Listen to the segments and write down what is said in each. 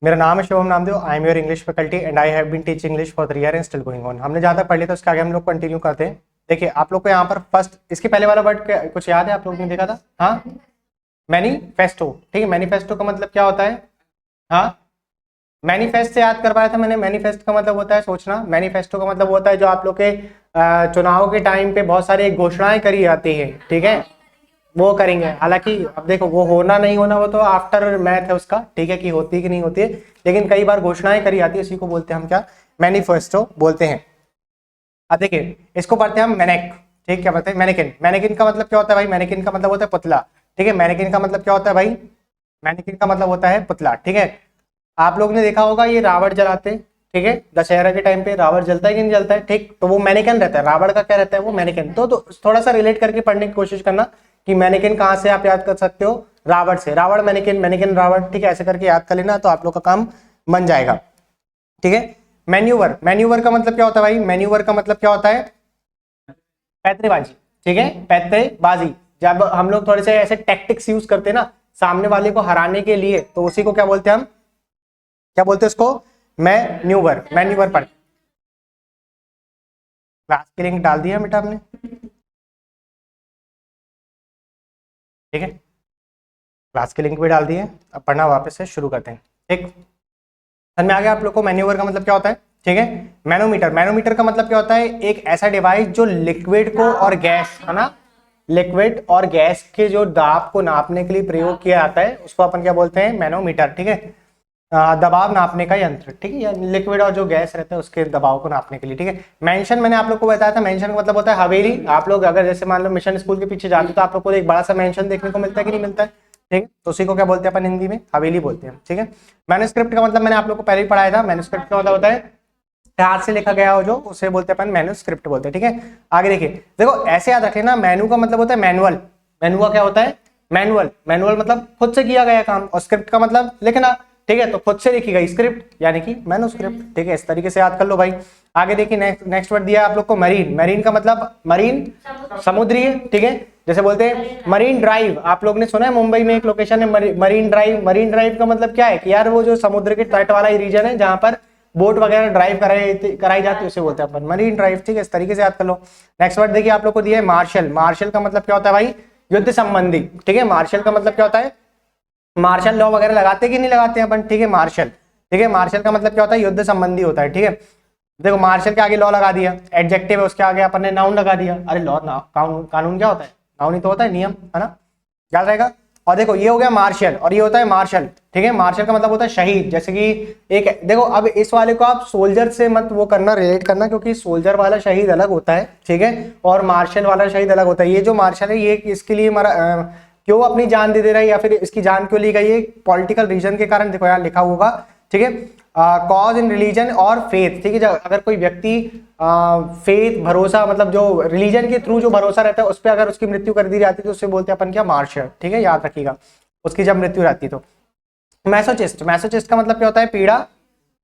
मेरा नाम है Shubham Namdev, I am your English faculty and I have been teaching English for 3 year and still going on. हमने ज़्यादा पढ़ लिया तो उसके आगे हम लोग कंटिन्यू करते हैं। देखिए आप लोग को यहाँ पर फर्स्ट इसके पहले वाला वर्ड कुछ याद है? आप लोग ने देखा था, हाँ, मैनिफेस्टो। ठीक है, मैनिफेस्टो का मतलब क्या होता है? हाँ, मैनिफेस्ट से याद करवाया था मैंने। मैनिफेस्ट का मतलब होता है सोचना। मैनिफेस्टो का मतलब होता है जो आप लोग के चुनाव के टाइम पे बहुत सारी घोषणाएं करी जाती है, ठीक है, वो करेंगे। हालांकि अब देखो वो होना नहीं होना वो तो आफ्टर मैथ है उसका, ठीक है, कि होती है कि नहीं होती है, लेकिन कई बार घोषणाएं करी जाती है, उसी को बोलते हैं हम क्या? मैनिफेस्टो बोलते हैं। अब देखिए इसको पढ़ते हैं हम मैनेक। ठीक, क्या बोलते हैं? मैनेकिन। मैनेकिन का मतलब क्या होता है भाई? मैनेकिन का मतलब होता है पुतला। ठीक है, मैनेकिन का मतलब क्या होता है भाई? मैनेकिन का मतलब होता है पुतला। ठीक है, आप लोग ने देखा होगा ये रावण जलाते हैं, ठीक है, दशहरा के टाइम पे रावण जलता है कि नहीं जलता है? ठीक, तो वो मैनेकिन रहता है। रावण का क्या रहता है? वो मैनेकिन। तो थोड़ा सा रिलेट करके पढ़ने की कोशिश करना कि मैनेकिन कहाँ से आप याद कर सकते हो? रावण से। रावण मैनेकिन, मैनेकिन रावण, ठीक है, ऐसे करके याद कर लेना तो आप लोग का काम बन जाएगा। ठीक है, मैन्यूवर। मैन्यूवर का मतलब क्या होता है भाई? मैन्यूवर का मतलब क्या होता है? पैतरेबाजी। ठीक है, पैतरेबाजी। जब हम लोग थोड़े से ऐसे टैक्टिक्स यूज करते हैं ना सामने वाले को हराने के लिए, तो उसी को क्या बोलते हैं हम? क्या बोलते हैं उसको? मैन्यूवर। मैन्यूवर पढ़। क्लास की लिंक डाल दिया बेटा आपने, ठीक है, क्लास की लिंक भी डाल दी है। अब पढ़ना वापस से शुरू करते हैं। ठीक, समझ में आ गया आप लोग को मैन्यूवर का मतलब क्या होता है? ठीक है, मैनोमीटर। मैनोमीटर का मतलब क्या होता है? एक ऐसा डिवाइस जो लिक्विड को और गैस, है ना, लिक्विड और गैस के जो दाब को नापने के लिए प्रयोग किया जाता है उसको अपन क्या बोलते हैं? मैनोमीटर। ठीक है, दबाव नापने का यंत्र। ठीक है, या लिक्विड और जो गैस रहता है उसके दबाव को नापने के लिए। ठीक है, मेंशन मैंने आप लोग को बताया था। मेंशन का मतलब होता है हवेली। आप लोग अगर जैसे मान लो मिशन स्कूल के पीछे जाते हो तो आप लोग को एक बड़ा सा मेंशन देखने को मिलता है कि नहीं मिलता है? ठीक है, तो उसी को क्या बोलते हैं अपन हिंदी में? हवेली बोलते हैं। ठीक है, मैन्युस्क्रिप्ट का मतलब मैंने आप लोग को पहले ही पढ़ाया था। मैन्युस्क्रिप्ट का मतलब होता है हाथ से लिखा गया हो जो, उसे बोलते हैं अपन मैन्युस्क्रिप्ट बोलते हैं। ठीक है, आगे देखिए, देखो ऐसे याद रखे ना, मेनू का मतलब होता है मैनुअल। मेनू का क्या होता है? मैनुअल। मैनुअल मतलब खुद से किया गया काम, और स्क्रिप्ट का मतलब लिखना। ठीक है, तो खुद से लिखी गई स्क्रिप्ट यानी कि मैन्युस्क्रिप्ट। ठीक है, इस तरीके से याद कर लो भाई। आगे देखिए नेक्स्ट वर्ड दिया है आप लोग को मरीन। मरीन का मतलब मरीन, समुद्री। ठीक है, जैसे बोलते हैं मरीन ड्राइव। आप लोग ने सुना है मुंबई में एक लोकेशन है मरीन ड्राइव। मरीन ड्राइव का मतलब क्या है कि यार वो जो समुद्र के तट वाला रीजन है जहां पर बोट वगैरह ड्राइव कराई जाती है उसे बोलते हैं अपन मरीन ड्राइव। ठीक है, इस तरीके से याद कर लो। नेक्स्ट वर्ड देखिए आप लोग को दिया है मार्शल। मार्शल का मतलब क्या होता है भाई? युद्ध संबंधी। ठीक है, मार्शल का मतलब क्या होता है? मार्शल लॉ वगैरह लगाते कि नहीं लगाते हैं अपन? ठीक है, मार्शल। ठीक है, मार्शल का मतलब क्या होता है? युद्ध संबंधी होता है। ठीक है, देखो मार्शल के आगे लॉ लगा दिया, एडजेक्टिव है, उसके आगे अपन ने नाउन लगा दिया। अरे लॉ कानून, कानून क्या होता है? नाउन ही तो होता है, नियम, है ना, याद रहेगा। और देखो ये हो गया मार्शल और ये होता है मार्शल। ठीक है, मार्शल का मतलब होता है शहीद। जैसे कि एक देखो, अब इस वाले को आप सोल्जर से मत वो करना, रिलेट करना, क्योंकि सोल्जर वाला शहीद अलग होता है, ठीक है, और मार्शल वाला शहीद अलग होता है। ये जो मार्शल है ये इसके लिए क्यों अपनी जान दे रहा है या फिर इसकी जान क्यों ली गई है? पॉलिटिकल रीजन के कारण। देखो यहाँ लिखा होगा, ठीक है, कॉज इन रिलीजन और फेथ। ठीक है, अगर कोई व्यक्ति फेथ, भरोसा, मतलब जो रिलीजन के थ्रू जो भरोसा रहता है उस पर अगर उसकी मृत्यु कर दी जाती है तो उससे बोलते हैं अपन क्या? मार्शल। ठीक है, याद रखिएगा, उसकी जब मृत्यु रहती है तो। मैसोचिस्ट। मैसोचिस्ट का मतलब क्या होता है? पीड़ा,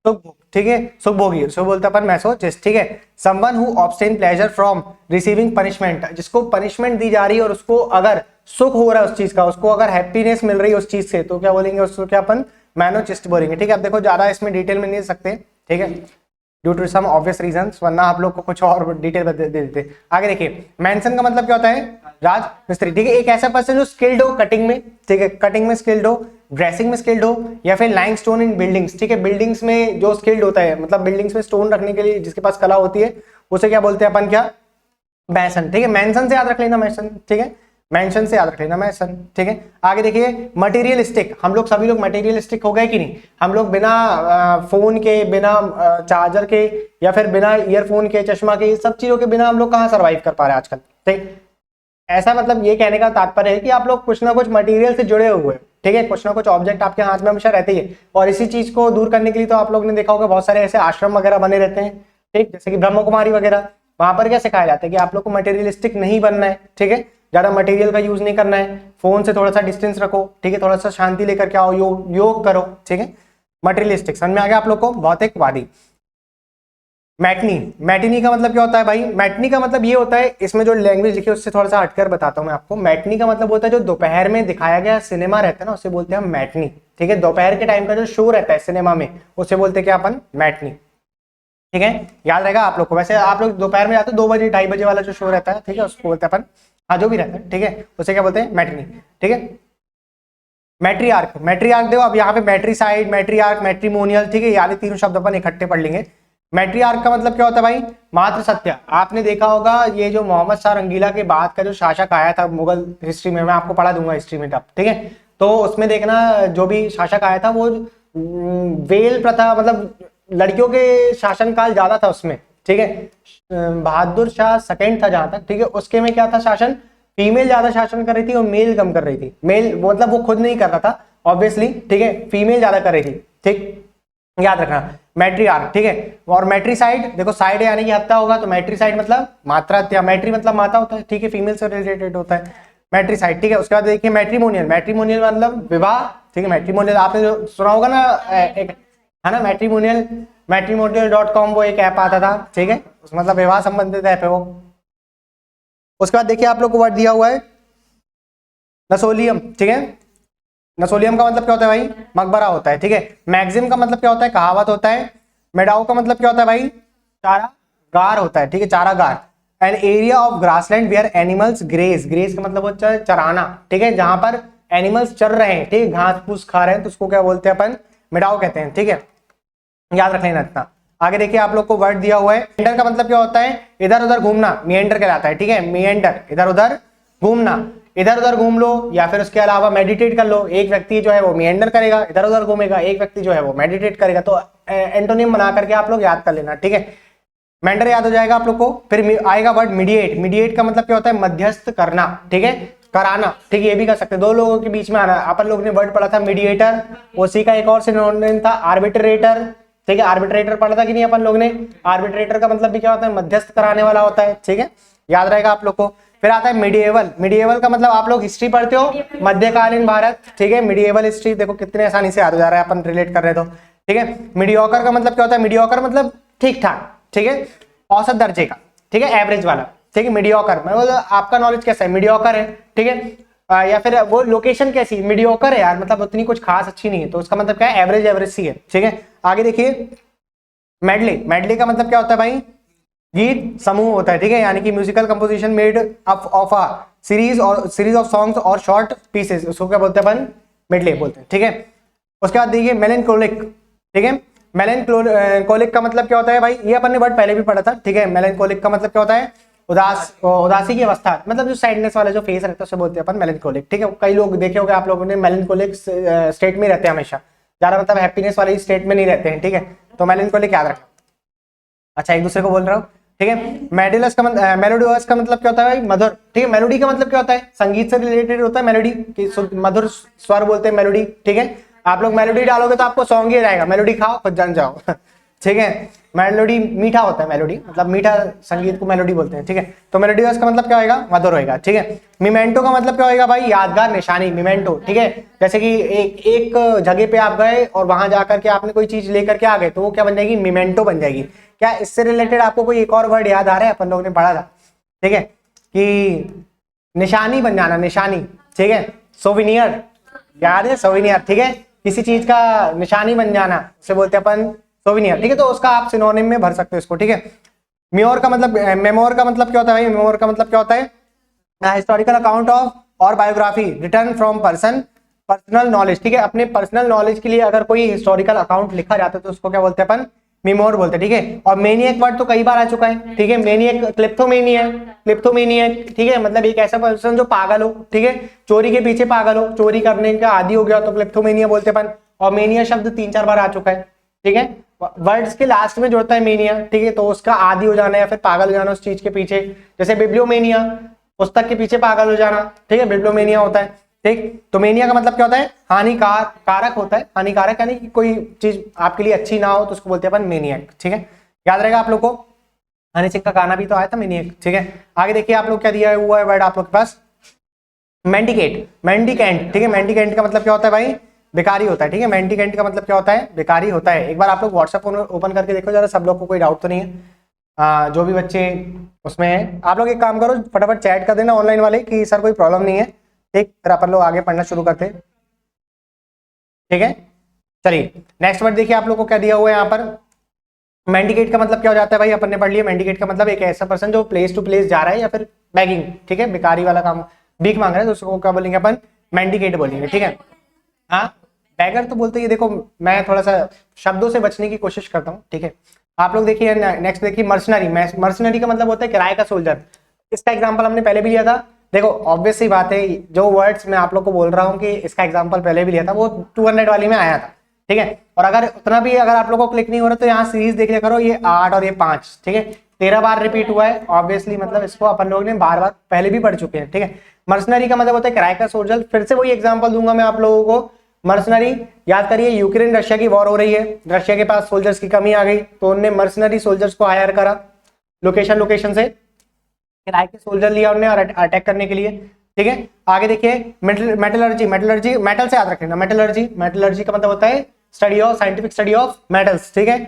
सुख। ठीक है, सुखभोगी, उसको बोलते हैं अपन मैसोचिस्ट। ठीक है, someone who obtain pleasure from receiving punishment. जिसको पनिशमेंट दी जा रही है और उसको अगर सुख हो रहा है उस चीज का, उसको अगर हैप्पीनेस मिल रही है उस चीज से, तो क्या बोलेंगे उसको? क्या अपन? मैनोचिस्ट बोलेंगे। ठीक है, अब देखो ज्यादा इसमें डिटेल में नहीं सकते, ठीक है, due to some obvious reasons, वरना आप लोग को कुछ और डिटेल दे देते। आगे देखिए, मेंशन का मतलब क्या होता है? राज मिस्त्री। ठीक है, एक ऐसा पर्सन जो स्किल्ड हो कटिंग में, ठीक है, कटिंग में स्किल्ड हो, ड्रेसिंग में स्किल्ड हो, या फिर लाइंग स्टोन इन बिल्डिंग्स। ठीक है, बिल्डिंग्स में जो स्किल्ड होता है, मतलब बिल्डिंग्स में स्टोन रखने के लिए जिसके पास कला होती है, उसे क्या बोलते हैं अपन? क्या? मैसन। ठीक है, मेंशन से याद रख लेना मैसन। ठीक है, मेंशन से याद रख लेना मैसन। ठीक है, आगे देखिए मटेरियलिस्टिक। हम लोग सभी लोग मटेरियलिस्टिक हो गए कि नहीं? हम लोग बिना फोन के, बिना चार्जर के, या फिर बिना ईयरफोन के, चश्मा के, सब चीजों के बिना हम लोग कहाँ सर्वाइव कर पा रहे हैं आजकल? ठीक, ऐसा मतलब ये कहने का तात्पर्य है कि आप लोग कुछ ना कुछ मटेरियल से जुड़े हुए हैं। ठीक है, कुछ ना कुछ ऑब्जेक्ट आपके हाथ में हमेशा रहते ही है, और इसी चीज को दूर करने के लिए तो आप लोग ने देखा होगा बहुत सारे ऐसे आश्रम वगैरह बने रहते हैं, ठीक, जैसे कि ब्रह्म कुमारी वगैरह। वहां पर क्या सिखाया जाता है कि आप लोग को मटेरियलिस्टिक नहीं बनना है। ठीक है, ज्यादा मटेरियल का यूज नहीं करना है, फोन से थोड़ा सा डिस्टेंस रखो। ठीक है, थोड़ा सा शांति लेकर के आओ, योग करो। ठीक है, मटेरियलिस्टिक समझ में आ गया आप लोग को? भौतिकवादी। मैटनी, मैटिनी का मतलब क्या होता है भाई? मैटनी का मतलब ये होता है, इसमें जो लैंग्वेज लिखी है उससे थोड़ा सा हटकर बताता हूँ मैं आपको। मैटनी का मतलब होता है जो दोपहर में दिखाया गया सिनेमा रहता है ना, उसे बोलते हैं हम मैटनी। ठीक है, दोपहर के टाइम का जो शो रहता है सिनेमा में उसे बोलते हैं क्या अपन? मैटनी। ठीक है, याद रहेगा आप लोग को। वैसे आप लोग दोपहर में जाते हो 2 बजे 2:30 बजे वाला जो शो रहता है, ठीक है, उसको बोलते हैं अपन, हाँ जो भी रहता है, ठीक है, उसे क्या बोलते हैं? मैटनी। ठीक है, मैट्रियार्क, मैट्रियार्क देखो अब यहाँ पे मैट्रिसाइड, मैट्रियार्क, मैट्रिमोनियल, ठीक है, यानी तीनों शब्द अपन इकट्ठे पढ़ लेंगे। मैट्रियार्क का मतलब क्या होता है भाई? मात्र सत्य। आपने देखा होगा ये जो मोहम्मद शाह रंगीला के बाद का जो शासक आया था मुगल हिस्ट्री में, मैं आपको पढ़ा दूंगा हिस्ट्री में तब, ठीक है, तो उसमें देखना जो भी शासक आया था वो वेल प्रथा, मतलब लड़कियों के शासनकाल ज्यादा था उसमें, ठीक है। बहादुर शाह सेकंड था जहां तक, ठीक है, उसके में क्या था शासन? फीमेल ज्यादा शासन कर रही थी और मेल कम कर रही थी। मेल मतलब वो खुद नहीं कर रहा था ऑब्वियसली, ठीक है, फीमेल ज्यादा कर रही थी, ठीक, याद रखना। मैट्रियार्क, ठीक है। और मैट्रिसाइड देखो, साइड यानी कि हत्या होगा, तो मैट्रिसाइड मतलब मात्रा हत्या, मैट्री मतलब माता होता है, ठीक है, फीमेल से रिलेटेड होता है मैट्रिसाइड, ठीक है। उसके बाद देखिए मैट्रिमोनियल, मैट्रिमोनियल मतलब विवाह, ठीक है। मैट्रिमोनियल आपने जो सुना होगा ना, एक है ना मैट्रिमोनियल, मैट्रिमोनियल.com, वो एक ऐप आता था, ठीक है, मतलब विवाह संबंधित ऐप है वो। उसके बाद देखिए आप लोग को वर्ड दिया हुआ है नसोलियम, ठीक है। नसोलियम का मतलब क्या होता है भाई? मकबरा होता है, ठीक है। मैगजिम का मतलब क्या होता है? कहावत होता है। मेडाओ का मतलब क्या होता है भाई? चारागार होता है, ठीक है, चारागार। An area of grassland where animals graze, graze का मतलब होता है चराना, ठीक है, जहां पर एनिमल्स चर रहे हैं, ठीक है, घास फूस खा रहे हैं, तो उसको क्या बोलते हैं अपन? मेडाओ कहते हैं, ठीक है, याद रख लेना इतना। आगे देखिए आप लोग को वर्ड दिया हुआ है। मिएंडर का मतलब क्या होता है? इधर उधर घूमना, मिएंडर कहलाता है, ठीक है, मिएंडर, इधर उधर घूमना, इधर उधर घूम लो, या फिर उसके अलावा मेडिटेट कर लो। एक व्यक्ति जो है वो मिएंडर करेगा, इधर उधर घूमेगा, एक व्यक्ति जो है वो मेडिटेट करेगा, तो एंटोनिम बना करके आप लोग याद कर लेना, ठीक है। मेंडर याद हो जाएगा आप लोग को। फिर आएगा वर्ड मीडिएट, मीडिएट का मतलब क्या होता है? मध्यस्थ करना, ठीक है, कराना, ठीक है, ये भी कर सकते हैं, दो लोगों के बीच में आना। अपन लोग ने वर्ड पढ़ा था मीडिएटर, उसी का एक और सिनोनिम था आर्बिट्रेटर, ठीक है, आर्बिट्रेटर पढ़ा था कि नहीं अपन लोग ने? आर्बिट्रेटर का मतलब भी क्या होता है? मध्यस्थ कराने वाला होता है, ठीक है, याद रहेगा आप लोग को। फिर आता है मिडिएवल, मिडिएवल का मतलब आप लोग हिस्ट्री पढ़ते हो, मध्यकालीन भारत, ठीक है, मिडिएवल हिस्ट्री, देखो कितने आसानी से याद हो जा रहा है, अपन रिलेट कर रहे तो, ठीक है। मीडियोकर का मतलब क्या होता है? मीडियोकर मतलब ठीक ठाक, ठीक है, औसत दर्जे का, ठीक है, एवरेज वाला, ठीक है, मीडियोकर मतलब आपका नॉलेज कैसा है? मीडियोकर है, ठीक है। या फिर वो लोकेशन कैसी? मीडियोकर है यार, मतलब उतनी कुछ खास अच्छी नहीं है, तो उसका मतलब क्या है? एवरेज, एवरेज सी है, ठीक है। आगे देखिए मेडले, मेडले का मतलब क्या होता है भाई? गीत समूह होता है, ठीक है, यानी कि musical composition made up of a series of songs और शॉर्ट पीसेस, उसको क्या बोलते हैं अपन? मेडले बोलते हैं, ठीक है। उसके बाद देखिए मेलेंकोलिक, ठीक है, मेलेंकोलिक का मतलब क्या होता है भाई? ये अपन ने वर्ड पहले भी पढ़ा था, ठीक है। मेलेंकोलिक का मतलब क्या होता है? उदासी की अवस्था, मतलब जो सैडनेस वाला जो फेस रहता है उसे बोलते हैं अपन मेलेंकोलिक, ठीक है। कई लोग देखे होंगे आप लोगों ने, मेलेंकोलिक स्टेट में रहते हैं हमेशा, ज्यादा मतलब हैप्पीनेस वाले स्टेट में नहीं रहते हैं, ठीक है, तो मेलेंकोलिक याद रखना। अच्छा, एक दूसरे को बोल रहा हूँ, ठीक है। मेडिलस का मतलब, मेलोडियस का मतलब क्या होता है भाई? मधुर, ठीक है। मेलोडी का मतलब क्या होता है? संगीत से रिलेटेड होता है मेलोडी, मधुर स्वर बोलते हैं मेलोडी, ठीक है। आप लोग मेलोडी डालोगे तो आपको सॉन्ग ही रहेगा, मेलोडी खाओ खुद जान जाओ ठीक है। मेलोडी मीठा होता है, मेलोडी मतलब मीठा संगीत को मेलोडी बोलते हैं, ठीक है। तो मेलोडियस का मतलब क्या होगा? मधुर होगा, ठीक है। मिमेंटो का मतलब क्या होगा भाई? यादगार निशानी, मिमेंटो, ठीक है। जैसे कि एक जगह पे आप गए और वहां जाकर के आपने कोई चीज लेकर के आ गए, तो वो क्या बन जाएगी? मिमेंटो बन जाएगी। क्या इससे रिलेटेड आपको कोई एक और वर्ड याद आ रहा है? अपन लोगों ने पढ़ा था, ठीक है, कि निशानी बन जाना, निशानी, ठीक है। सोविनियर, याद है? सोविनियर, ठीक है, किसी चीज का निशानी बन जाना उसे बोलते हैं अपन सोविनियर, ठीक है। तो उसका आप सिनोनिम में भर सकते हो इसको, ठीक है। म्योर का मतलब, मेमोर का मतलब क्या होता है भाई? मेमोर का मतलब क्या होता है? हिस्टोरिकल अकाउंट ऑफ और biography return from personal knowledge, ठीक है। अपने पर्सनल नॉलेज के लिए अगर कोई हिस्टोरिकल अकाउंट लिखा जाता है तो उसको क्या बोलते हैं अपन? मेमोर बोलते हैं, ठीक है। और मेनियक वर्ड तो कई बार आ चुका है, ठीक है। मेनियक, क्लिप्टोमेनियक, क्लिप्टोमेनियक, ठीक है, मतलब एक ऐसा पर्सन जो पागल हो, ठीक है, चोरी के पीछे पागल हो, चोरी करने का आदी हो गया तो क्लिप्टोमेनिया बोलते हैं अपन। और मेनिया शब्द 3-4 बार आ चुका है, ठीक है। वर्ड्स के लास्ट में जोड़ता है मेनिया, ठीक है, तो उसका आदी हो जाना या फिर पागल हो जाना उस चीज के पीछे, जैसे बिब्लियोमेनिया, पुस्तक के पीछे पागल हो जाना, ठीक है, बिब्लियोमेनिया होता है, ठीक। तो मेनिया का मतलब क्या होता है? कारक होता है, हानिकारक, यानी कि कोई चीज आपके लिए अच्छी ना हो तो उसको बोलते हैं अपन मेनियक, ठीक है, याद रहेगा आप लोग को। हनी सिंह का गाना भी तो आया था मेनियक, ठीक है। आगे देखिए आप लोग क्या दिया हुआ है वर्ड आप लोग के पास? मेंडिकेट, मेंडिकेंट, ठीक है। मेंडिकेंट का मतलब क्या होता है भाई? बेकारी होता है, ठीक है। मेंडिकेंट का मतलब क्या होता है, बेकारी होता है। एक बार आप लोग व्हाट्सएप ओपन करके देखो जरा, सब लोग को कोई डाउट तो नहीं है। जो भी बच्चे उसमें है, आप लोग एक काम करो, फटाफट चैट कर देना ऑनलाइन वाले कि सर कोई प्रॉब्लम नहीं है, ठीक। फिर अपन लोग आगे पढ़ना शुरू करते हैं, ठीक है। चलिए नेक्स्ट वर्ड देखिए आप लोग को क्या दिया हुआ है यहाँ पर। मेंडिकेट का मतलब क्या हो जाता है भाई, अपन ने पढ़ लिया। मेंडिकेट का मतलब एक ऐसा पर्सन जो प्लेस टू प्लेस जा रहा है या फिर बैगिंग, ठीक है, बेकारी वाला काम, भीख मांग रहा है, तो उसको क्या बोलेंगे अपन, मेंडिकेट बोलेंगे, ठीक है। हाँ, बैगर तो बोलते ही, देखो मैं थोड़ा सा शब्दों से बचने की कोशिश करता हूँ, ठीक है। आप लोग देखिए नेक्स्ट देखिए, मर्सनरी। मर्सनरी का मतलब होता है किराए का सोल्जर। इसका एग्जांपल हमने पहले भी लिया था। देखो ऑब्वियस सी बात है, जो वर्ड्स मैं आप लोग को बोल रहा हूँ कि इसका एग्जांपल पहले भी लिया था, वो 200 वाली में आया था, ठीक है। और अगर उतना भी अगर आप लोगों को क्लिक नहीं हो रहा तो यहाँ सीरीज देख लिया करो, ये 8 और ये 5, ठीक है, 13 बार रिपीट हुआ है। ऑब्वियसली मतलब इसको अपन लोग ने बार बार पहले भी पढ़ चुके हैं, ठीक है। मर्सनरी का मतलब होता है किराए का सोल्जर। फिर से वही एग्जांपल दूंगा मैं आप लोगों को। मर्सनरी, याद करिए यूक्रेन रशिया की वॉर हो रही है, रशिया के पास सोल्जर्स की कमी आ गई, तो उन्होंने मर्सनरी सोल्जर्स को हायर करा, लोकेशन से किराए के सोल्जर लिया उन्होंने और अटैक करने के लिए, ठीक है। आगे देखिए मेटलर्जी। मेटल से याद रखना, मेटलर्जी का मतलब होता है study of, scientific study of metals, ठीक है।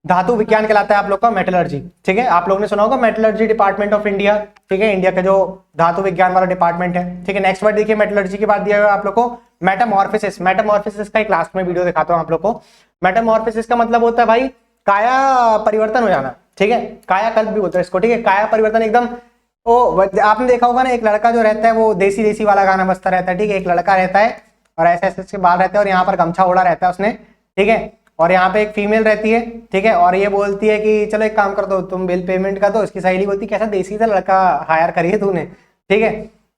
धातु विज्ञान कहलाता है आप लोग का मेटलर्जी, ठीक है। आप लोगों ने सुना होगा मेटलर्जी डिपार्टमेंट ऑफ इंडिया, ठीक है, इंडिया का जो धातु विज्ञान वाला डिपार्टमेंट है, ठीक है। नेक्स्ट वर्ड देखिए, मेटलर्जी के बाद दिया हुआ आप लोग को मेटामॉर्फोसिस। मेटामॉर्फोसिस का एक लास्ट में वीडियो दिखाता हूं आप लोग को। मेटामॉर्फोसिस का मतलब होता है भाई काया परिवर्तन हो जाना, ठीक है, काया कल्प भी बोलते हैं इसको, ठीक है। काया परिवर्तन एकदम, ओ आपने देखा होगा ना, एक लड़का जो रहता है वो देसी वाला गाना बजता रहता है, ठीक है। एक लड़का रहता है और ऐसे ऐसे इसके बाल रहते हैं और यहाँ पर गमछा ओढ़ा रहता है उसने, ठीक है। और यहाँ पे एक फीमेल रहती है, ठीक है, और ये बोलती है कि चलो एक काम कर दो, तुम बिल पेमेंट का दो। इसकी सहेली बोलती है कैसा देसी सा लड़का हायर करिए तूने, ठीक है।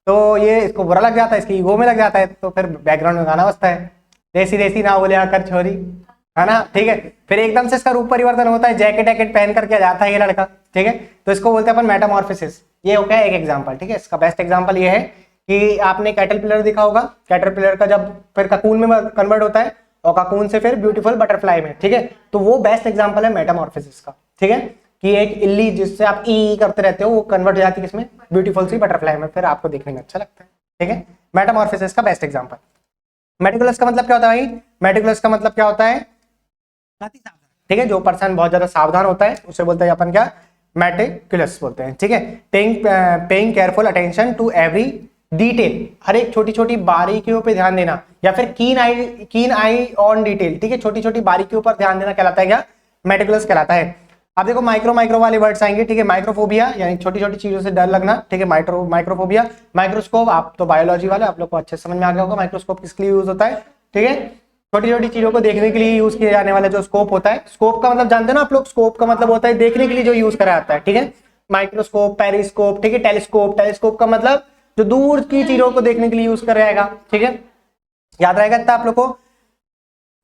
तो ये इसको बुरा लग जाता है, इसकी ईगो में लग जाता है, तो फिर बैकग्राउंड में गाना बजता है, देसी ना बोले आकर छोरी, है ना, ठीक है। फिर एकदम से इसका रूप परिवर्तन होता है, जैकेट पहन करके जाता है ये लड़का, ठीक है। तो इसको बोलते हैं अपन मेटामॉर्फोसिस। ये हो गया एक एग्जाम्पल, ठीक है। इसका बेस्ट एग्जाम्पल ये है कि आपने कैटरपिलर देखा होगा, कैटरपिलर का जब फिर ककून में कन्वर्ट होता है और ककून से फिर ब्यूटीफुल बटरफ्लाई में, ठीक है। तो वो बेस्ट एग्जांपल है मेटामॉर्फोसिस का, ठीक है, कि एक इल्ली जिससे आप ई करते रहते हो वो कन्वर्ट हो जाती है किसमें, ब्यूटीफुल सी बटरफ्लाई में, फिर आपको देखने में अच्छा लगता है, ठीक है। मेटामॉर्फोसिस का बेस्ट एग्जांपल। मेटिकुलस का मतलब क्या होता है भाई, मेटिकुलस का मतलब क्या होता है, ठीक है, जो पर्सन बहुत ज्यादा सावधान होता है उसे बोलते हैं अपन क्या, मेटिकुलस बोलते हैं, ठीक है। Paying careful attention to every detail, हर एक छोटी छोटी बारीकियों पे ध्यान देना, या फिर कीन आई ऑन डिटेल, ठीक है, छोटी छोटी बारीकियों पर ध्यान देना कहलाता है क्या, मेटिकुलस कहलाता है। अब देखो माइक्रो वाले वर्ड्स आएंगे, ठीक है। माइक्रोफोबिया यानी छोटी छोटी चीजों से डर लगना, ठीक है, माइक्रोफोबिया। माइक्रोस्कोप, आप तो बायोलॉजी वाले, आप लोग को अच्छे समझ में आ गया होगा माइक्रोस्कोप किसके लिए यूज होता है, ठीक है, छोटी छोटी चीजों को देखने के लिए यूज किया जाने वाला जो स्कोप होता है। स्कोप का मतलब जानते हो ना आप लोग, स्कोप का मतलब होता है देखने के लिए जो यूज करा जाता है, ठीक है। माइक्रोस्कोप, पेरिस्कोप, ठीक है, टेलीस्कोप का मतलब जो दूर की चीजों को देखने के लिए यूज कर जाएगा, ठीक है, याद रहेगा इतना आप लोग को।